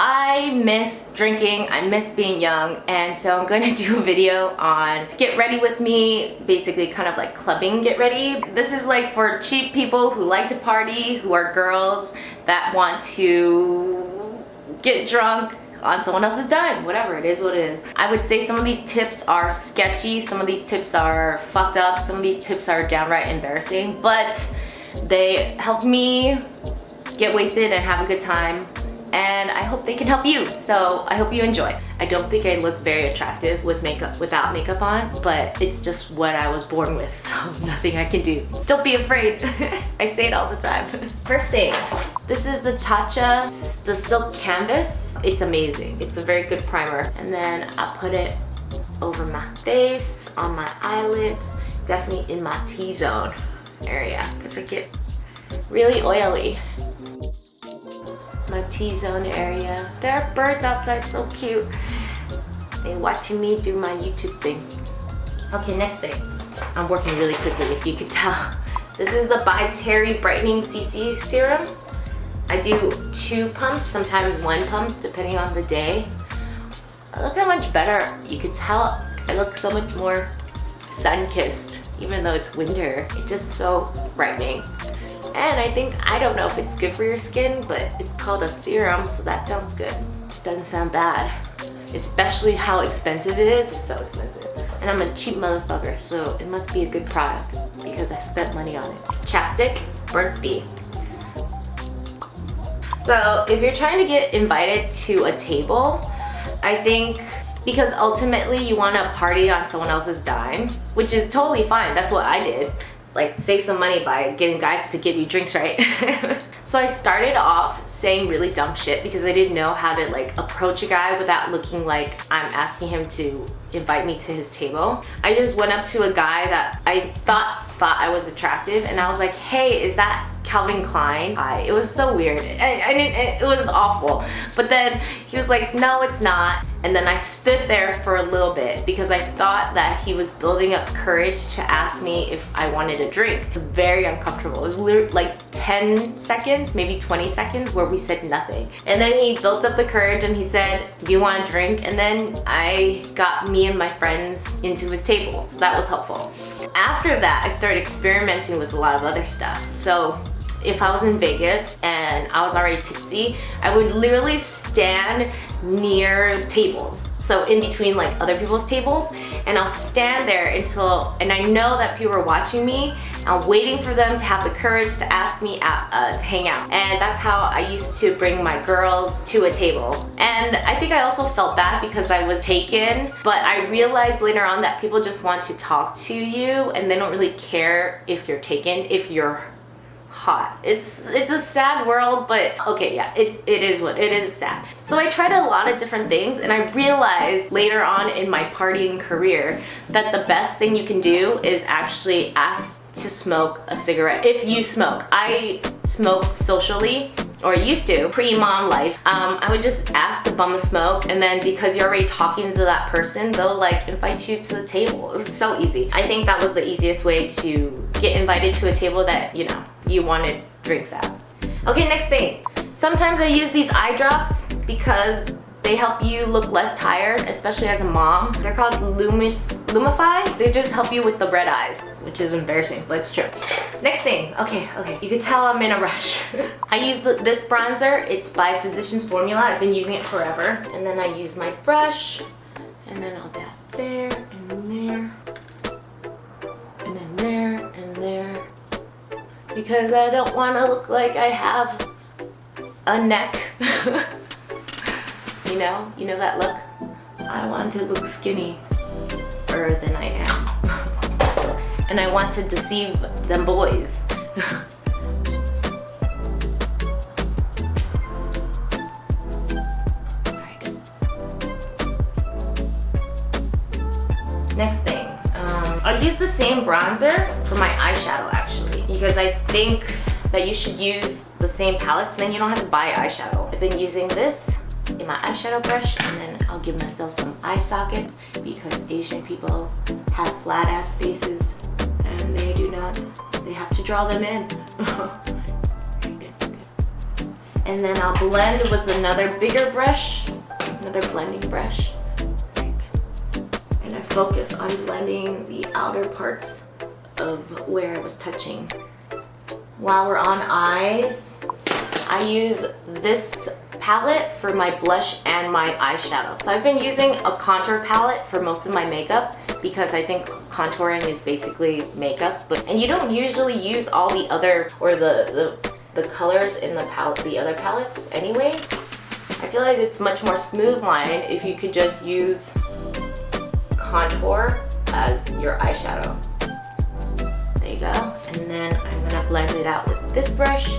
I miss drinking, I miss being young, and so I'm going to do a video on get ready with me, basically kind of like clubbing get ready. This is like for cheap people who like to party, who are girls that want to get drunk on someone else's dime, whatever, it is what it is. I would say some of these tips are sketchy, some of these tips are fucked up, some of these tips are downright embarrassing, but they help me get wasted and have a good time, and I hope they can help you, so I hope you enjoy. I don't think I look very attractive with makeup, without makeup on, but it's just what I was born with, so nothing I can do. Don't be afraid. I say it all the time. First thing, this is the Tatcha, the silk canvas. It's amazing. It's a very good primer. And then I put it over my face, on my eyelids, definitely in my T-zone area, because I get really oily. My T-zone area. There are birds outside, so cute. They're watching me do my YouTube thing. Okay, next thing. I'm working really quickly if you could tell. This is the By Terry Brightening CC Serum. I do 2 pumps, sometimes 1 pump, depending on the day. Look how much better. You could tell I look so much more sun-kissed, even though it's winter. It's just so brightening. And I don't know if it's good for your skin, but it's called a serum, so that sounds good. Doesn't sound bad. Especially how expensive it is. It's so expensive. And I'm a cheap motherfucker, so it must be a good product because I spent money on it. Chapstick, Burt's Bee. So if you're trying to get invited to a table, I think because ultimately you want to party on someone else's dime, which is totally fine. That's what I did. Like, save some money by getting guys to give you drinks, right? So I started off saying really dumb shit because I didn't know how to like approach a guy without looking like I'm asking him to invite me to his table. I just went up to a guy that I thought I was attractive, and I was like, hey, is that Calvin Klein? It was so weird. It was awful. But then he was like, no, it's not. And then I stood there for a little bit because I thought that he was building up courage to ask me if I wanted a drink. It was very uncomfortable. It was literally like 10 seconds, maybe 20 seconds where we said nothing. And then he built up the courage and he said, do you want a drink? And then I got me and my friends into his table, so that was helpful. After that, I started experimenting with a lot of other stuff. So if I was in Vegas and I was already tipsy, I would literally stand near tables. So in between like other people's tables, and I'll stand there until, and I know that people are watching me, I'm waiting for them to have the courage to ask me to hang out. And that's how I used to bring my girls to a table. And I think I also felt bad because I was taken, but I realized later on that people just want to talk to you and they don't really care if you're taken, if you're hot. It's a sad world, but okay, yeah, it is what it is, sad. So I tried a lot of different things, and I realized later on in my partying career that the best thing you can do is actually ask to smoke a cigarette if you smoke. I smoke socially, or used to, pre-mom life. I would just ask to bum a smoke, and then because you're already talking to that person, they'll like invite you to the table. It was so easy. I think that was the easiest way to get invited to a table that, you know, you wanted drinks at. Okay, next thing. Sometimes I use these eye drops because they help you look less tired, especially as a mom. They're called Lumify. They just help you with the red eyes, which is embarrassing, but it's true. Next thing, okay. You can tell I'm in a rush. I use this bronzer. It's by Physicians Formula. I've been using it forever. And then I use my brush, and then I'll dab there, and there, and then there, and there. Because I don't want to look like I have a neck. You know that look? I want to look skinnier than I am. And I want to deceive them boys. Next thing, I use the same bronzer for my eyeshadow actually, because I think that you should use the same palette, then you don't have to buy eyeshadow. I've been using this in my eyeshadow brush, and then I'll give myself some eye sockets because Asian people have flat ass faces and they do not, they have to draw them in. And then I'll blend with another bigger brush, another blending brush. And I focus on blending the outer parts of where I was touching. While we're on eyes, I use this palette for my blush and my eyeshadow. So I've been using a contour palette for most of my makeup because I think contouring is basically makeup, and you don't usually use all the other, or the colors in the palette, the other palettes anyways. I feel like it's much more smooth line if you could just use contour as your eyeshadow. There you go. And then I'm gonna blend it out with this brush.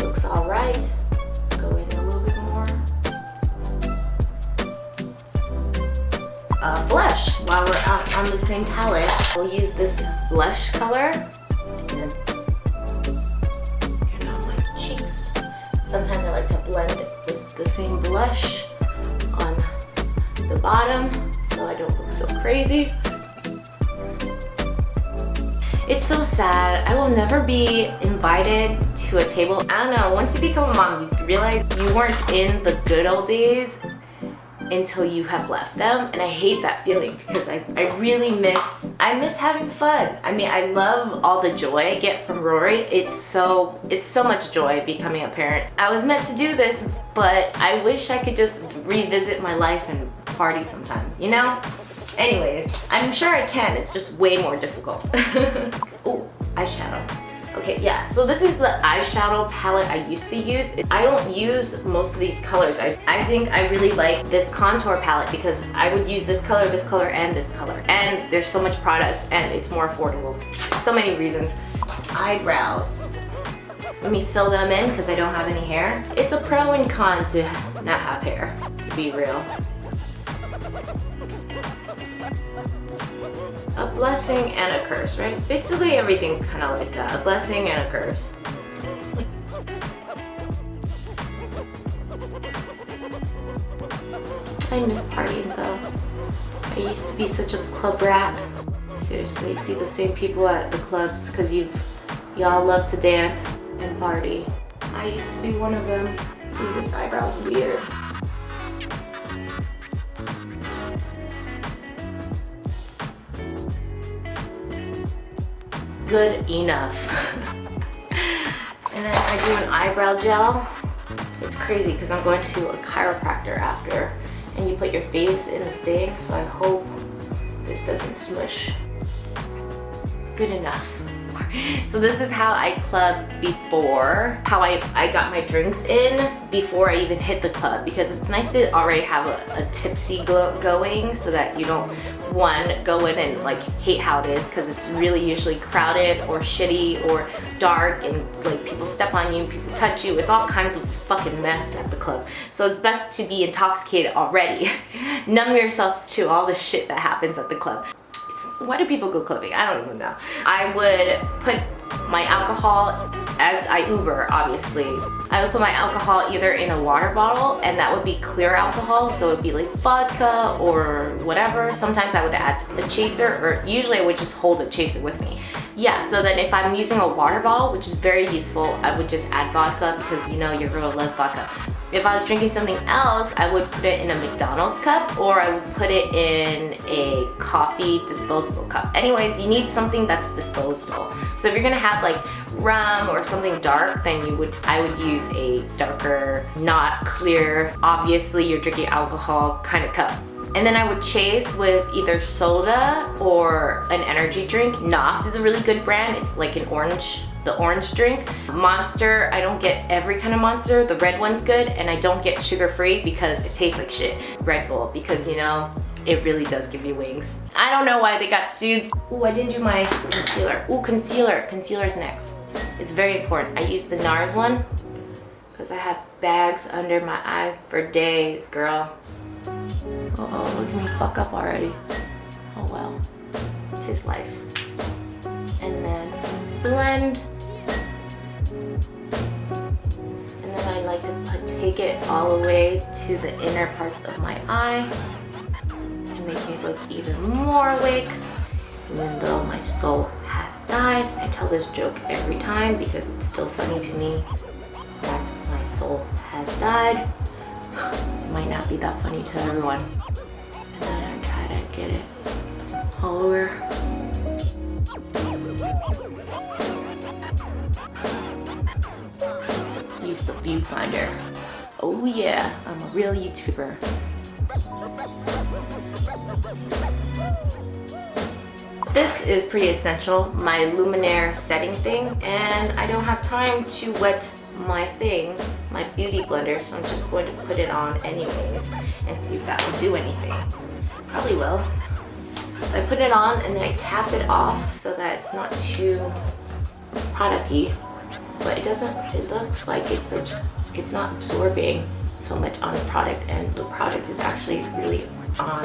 Looks all right. Go in a little bit more. Blush. While we're out on the same palette, we'll use this blush color. And on my cheeks. Sometimes I like to blend with the same blush on the bottom so I don't look so crazy. It's so sad. I will never be invited to a table. I don't know, once you become a mom, you realize you weren't in the good old days until you have left them, and I hate that feeling because I really miss having fun. I mean, I love all the joy I get from Rory. It's so much joy becoming a parent. I was meant to do this, but I wish I could just revisit my life and party sometimes, you know? Anyways, I'm sure I can, it's just way more difficult. Ooh, eyeshadow. Okay, yeah, so this is the eyeshadow palette I used to use. I don't use most of these colors. I think I really like this contour palette because I would use this color, and this color. And there's so much product and it's more affordable. So many reasons. Eyebrows. Let me fill them in because I don't have any hair. It's a pro and con to not have hair, to be real. A blessing and a curse, right? Basically everything kind of like that. A blessing and a curse. I miss partying though. I used to be such a club rat. Seriously, see the same people at the clubs because y'all love to dance and party. I used to be one of them. Ooh, this eyebrow's weird. Good enough. And then I do an eyebrow gel. It's crazy because I'm going to a chiropractor after, and you put your face in the thing, so I hope this doesn't smush. Good enough. So this is how I clubbed before, how I got my drinks in before I even hit the club, because it's nice to already have a tipsy going so that you don't, one, go in and like hate how it is, because it's really usually crowded or shitty or dark, and like people step on you, people touch you, it's all kinds of fucking mess at the club. So it's best to be intoxicated already. Numb yourself to all the shit that happens at the club. Why do people go clubbing? I don't even know. I would put my alcohol, as I Uber, obviously. I would put my alcohol either in a water bottle, and that would be clear alcohol, so it would be like vodka or whatever. Sometimes I would add a chaser, or usually I would just hold a chaser with me. Yeah, so then if I'm using a water bottle, which is very useful, I would just add vodka because you know your girl loves vodka. If I was drinking something else, I would put it in a McDonald's cup, or I would put it in a coffee disposable cup. Anyways, you need something that's disposable. So if you're gonna have like rum or something dark, then I would use a darker, not clear, obviously you're drinking alcohol kind of cup. And then I would chase with either soda or an energy drink. Nos is a really good brand. It's like the orange drink. Monster, I don't get every kind of Monster. The red one's good, and I don't get sugar-free because it tastes like shit. Red Bull, because you know, it really does give you wings. I don't know why they got sued. Ooh, I didn't do my concealer. Ooh, concealer. Concealer's next. It's very important. I use the NARS one because I have bags under my eye for days, girl. Uh-oh, look at me fuck up already. Oh well, it's his life. And then blend. And then I like to take it all the way to the inner parts of my eye to make me look even more awake, even though my soul has died. I tell this joke every time because it's still funny to me that my soul has died. It might not be that funny to everyone. And then I try to get it all over. Use the viewfinder. Oh yeah, I'm a real YouTuber. This is pretty essential, my Luminaire setting thing, and I don't have time to wet my thing, my beauty blender, so I'm just going to put it on anyways and see if that will do anything. Probably will. So I put it on and then I tap it off so that it's not too product-y, but it doesn't, it looks like it's not absorbing so much on the product, and the product is actually really on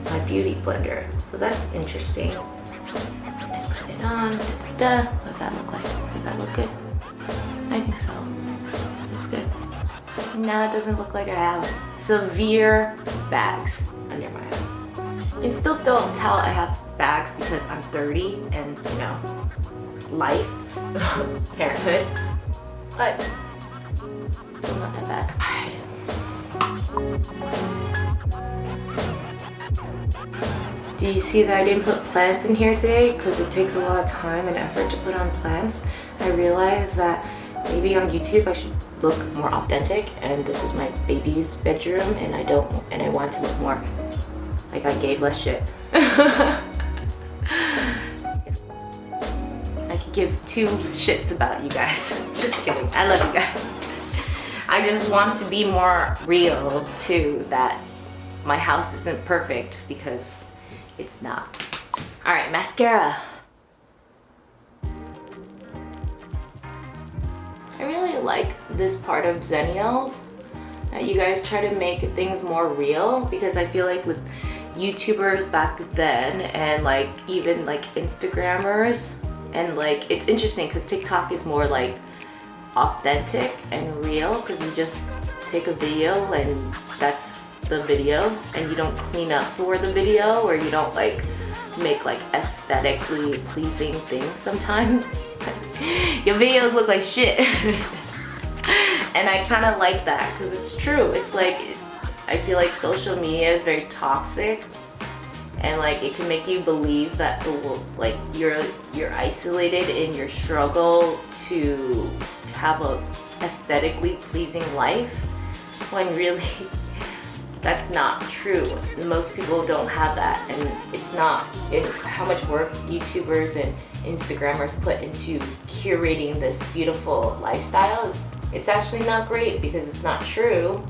my beauty blender. So that's interesting. I put it on. Da. What does that look like? Does that look good? I think so. Looks good. No, it doesn't look like I have severe bags under my eyes. You can still tell I have bags because I'm 30 and, you know, life, parenthood, but still not that bad. Do you see that I didn't put plants in here today? Because it takes a lot of time and effort to put on plants. I realized that maybe on YouTube I should look more authentic, and this is my baby's bedroom, and I want to look more like I gave less shit. I could give 2 shits about you guys. Just kidding. I love you guys. I just want to be more real too, that my house isn't perfect, because it's not. All right, mascara. I really like this part of Zennials, that you guys try to make things more real, because I feel like with YouTubers back then and like even like Instagrammers, and like it's interesting because TikTok is more like authentic and real, because you just take a video and that's the video, and you don't clean up for the video, or you don't like make like aesthetically pleasing things sometimes. Your videos look like shit. And I kind of like that because it's true. It's like, I feel like social media is very toxic, and like it can make you believe that like you're isolated in your struggle to have a aesthetically pleasing life, when really that's not true. Most people don't have that, and it's not how much work YouTubers and Instagrammers put into curating this beautiful lifestyle. It's actually not great, because it's not true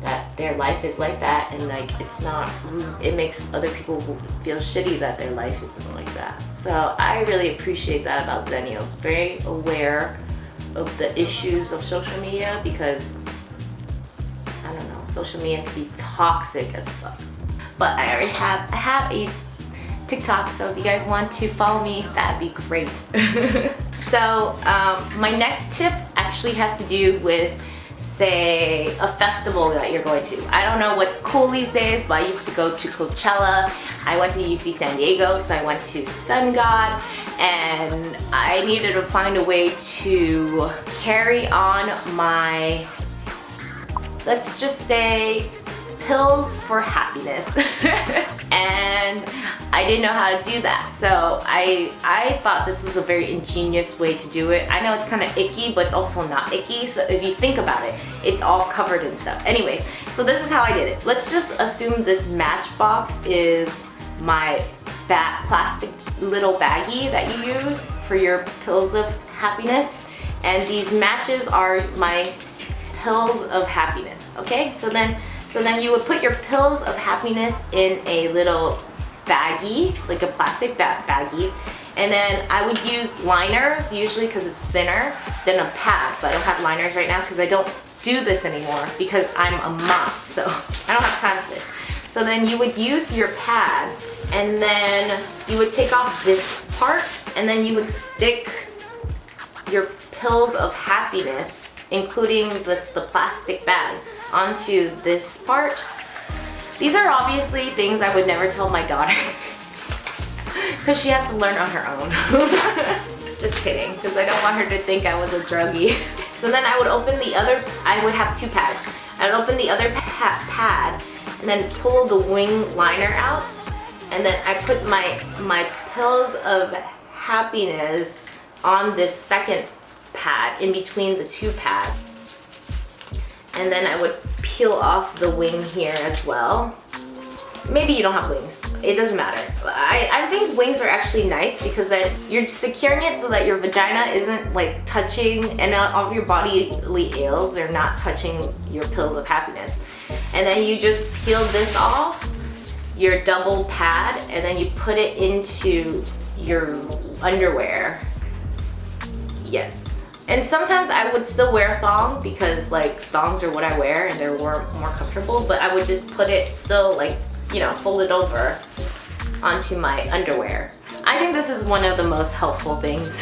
that their life is like that, and like it makes other people feel shitty that their life isn't like that. So I really appreciate that about Zennials. Very aware of the issues of social media, because I don't know, social media can be toxic as fuck. But I have a TikTok, so if you guys want to follow me, that'd be great. So my next tip actually has to do with, say, a festival that you're going to. I don't know what's cool these days, but I used to go to Coachella. I went to UC San Diego, so I went to Sun God, and I needed to find a way to carry on my, let's just say, pills for happiness. And I didn't know how to do that, so I thought this was a very ingenious way to do it. I know it's kind of icky, but it's also not icky, so if you think about it, it's all covered in stuff. Anyways, so this is how I did it. Let's just assume this Matchbox is my plastic little baggie that you use for your pills of happiness, and these matches are my pills of happiness. Okay, so then you would put your pills of happiness in a little baggie, like a plastic baggie, and then I would use liners usually because it's thinner than a pad, but I don't have liners right now because I don't do this anymore because I'm a mom, so I don't have time for this. So then you would use your pad, and then you would take off this part, and then you would stick your pills of happiness, including the plastic bags, onto this part. These are obviously things I would never tell my daughter because she has to learn on her own. Just kidding, because I don't want her to think I was a druggie. So then I would open the other, I would have 2 pads. I would open the other pad and then pull the wing liner out, and then I put my pills of happiness on this second pad in between the 2 pads. And then I would peel off the wing here as well. Maybe you don't have wings, it doesn't matter. I think wings are actually nice because then you're securing it so that your vagina isn't like touching, and all of your bodily ails are not touching your pills of happiness. And then you just peel this off, your double pad, and then you put it into your underwear. Yes. And sometimes I would still wear a thong because like thongs are what I wear and they're more comfortable, but I would just put it still like, you know, fold it over onto my underwear. I think this is one of the most helpful things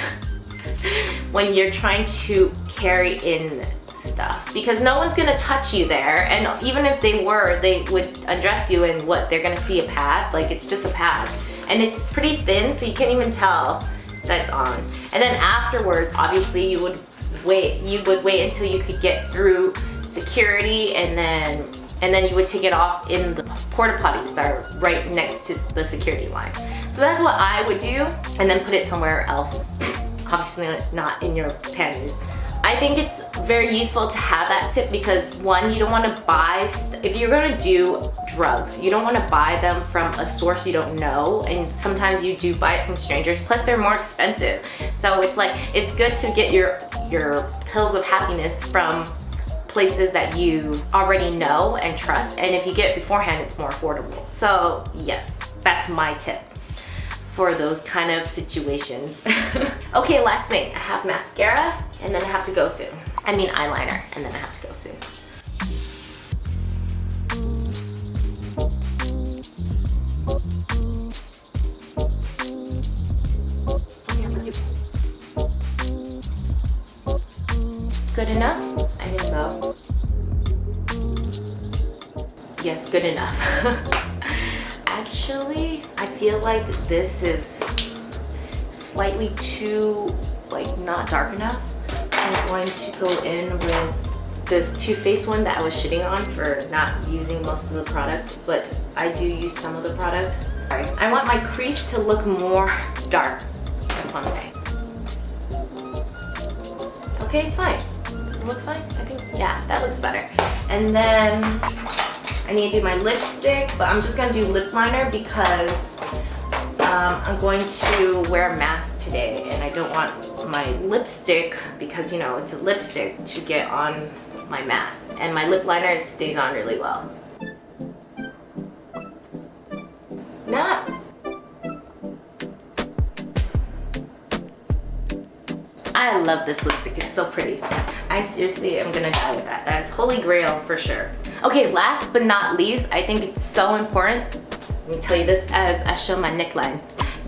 when you're trying to carry in stuff, because no one's gonna touch you there, and even if they were, they would undress you and what, they're gonna see a pad? Like, it's just a pad. And it's pretty thin, so you can't even tell that's on. And then afterwards, obviously you would wait until you could get through security, and then you would take it off in the porta potties that are right next to the security line. So that's what I would do, and then put it somewhere else. Obviously not in your panties. I think it's very useful to have that tip because one, you don't want to buy, if you're going to do drugs, you don't want to buy them from a source you don't know, and sometimes you do buy it from strangers, plus they're more expensive. So it's like, it's good to get your pills of happiness from places that you already know and trust, and if you get it beforehand, it's more affordable. So yes, that's my tip for those kind of situations. Okay, last thing, I have mascara, and then I have to go soon. I mean eyeliner, and then I have to go soon. Good enough? I think so. Yes, good enough. Actually, I feel like this is slightly too, like, not dark enough. I'm going to go in with this Too Faced one that I was shitting on for not using most of the product, but I do use some of the product. Sorry. I want my crease to look more dark. That's what I'm saying. Okay, it's fine. Does it look fine? I think, yeah, that looks better. And then I need to do my lipstick, but I'm just gonna do lip liner because I'm going to wear a mask today, and I don't want my lipstick, because you know it's a lipstick, to get on my mask. And my lip liner, it stays on really well. Not. I love this lipstick, it's so pretty. I seriously am gonna die with that. That is holy grail for sure. Okay, last but not least, I think it's so important, let me tell you this as I show my neckline,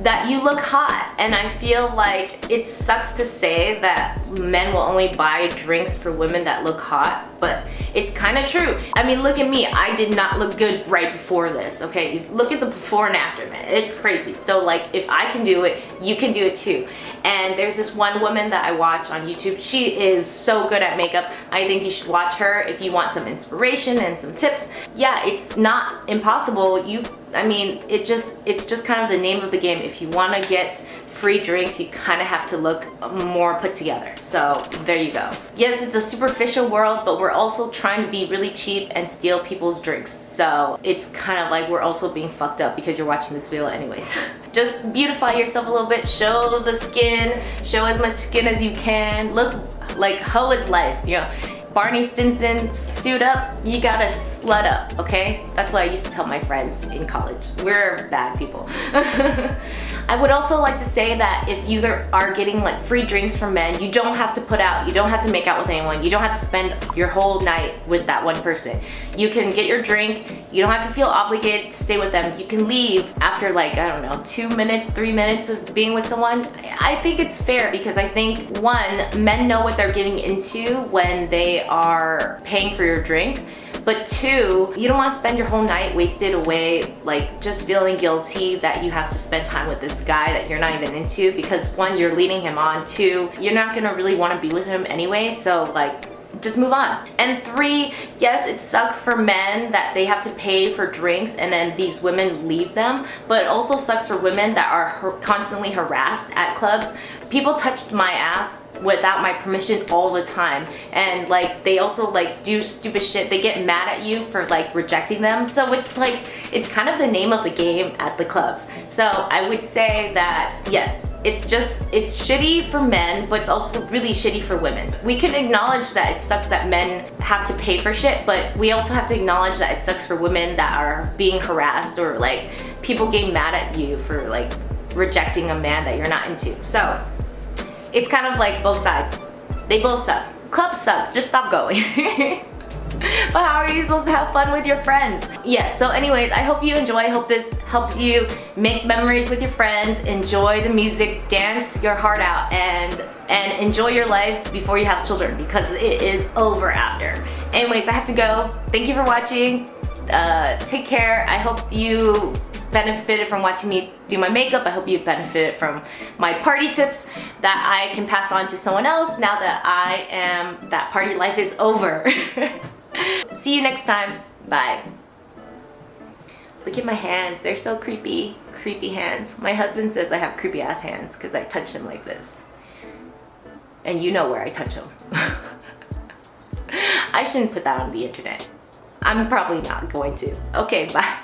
that you look hot. And I feel like it sucks to say that men will only buy drinks for women that look hot, but it's kind of true. I mean, look at me, I did not look good right before this, okay? Look at the before and after, man, it's crazy. So like, if I can do it, you can do it too. And there's this one woman that I watch on YouTube. She is so good at makeup. I think you should watch her if you want some inspiration and some tips. Yeah, it's not impossible. I mean, it's just kind of the name of the game. If you want to get free drinks, you kind of have to look more put together. So there you go. Yes, it's a superficial world, but we're also trying to be really cheap and steal people's drinks. So it's kind of like we're also being fucked up because you're watching this video anyways. Just beautify yourself a little bit, show the skin, show as much skin as you can. Look like hoe is life, you know. Barney Stinson, suit up, you gotta slut up, okay? That's what I used to tell my friends in college. We're bad people. I would also like to say that if you are getting like free drinks from men, you don't have to put out, you don't have to make out with anyone, you don't have to spend your whole night with that one person. You can get your drink, you don't have to feel obligated to stay with them. You can leave after like, I don't know, 2 minutes, 3 minutes of being with someone. I think it's fair because I think, one, men know what they're getting into when they are paying for your drink. But 2, you don't want to spend your whole night wasted away like just feeling guilty that you have to spend time with this guy that you're not even into, because 1, you're leading him on, 2, you're not gonna really want to be with him anyway, so like just move on. And 3, yes, it sucks for men that they have to pay for drinks and then these women leave them, but it also sucks for women that are constantly harassed at clubs. People touched my ass without my permission all the time, and like they also like do stupid shit. They get mad at you for like rejecting them, so it's like it's kind of the name of the game at the clubs. So I would say that yes, it's shitty for men, but it's also really shitty for women. We can acknowledge that it sucks that men have to pay for shit, but we also have to acknowledge that it sucks for women that are being harassed or like people getting mad at you for like rejecting a man that you're not into. So it's kind of like both sides. They both suck. Club sucks, just stop going. But how are you supposed to have fun with your friends? Yes, so anyways, I hope you enjoy. I hope this helps you make memories with your friends, enjoy the music, dance your heart out, and enjoy your life before you have children, because it is over after. Anyways, I have to go. Thank you for watching. Take care. I hope you benefited from watching me do my makeup. I hope you benefited from my party tips that I can pass on to someone else now that party life is over. See you next time. Bye. Look at my hands. They're so creepy. Creepy hands. My husband says I have creepy ass hands because I touch them like this. And you know where I touch them. I shouldn't put that on the internet. I'm probably not going to. Okay, bye.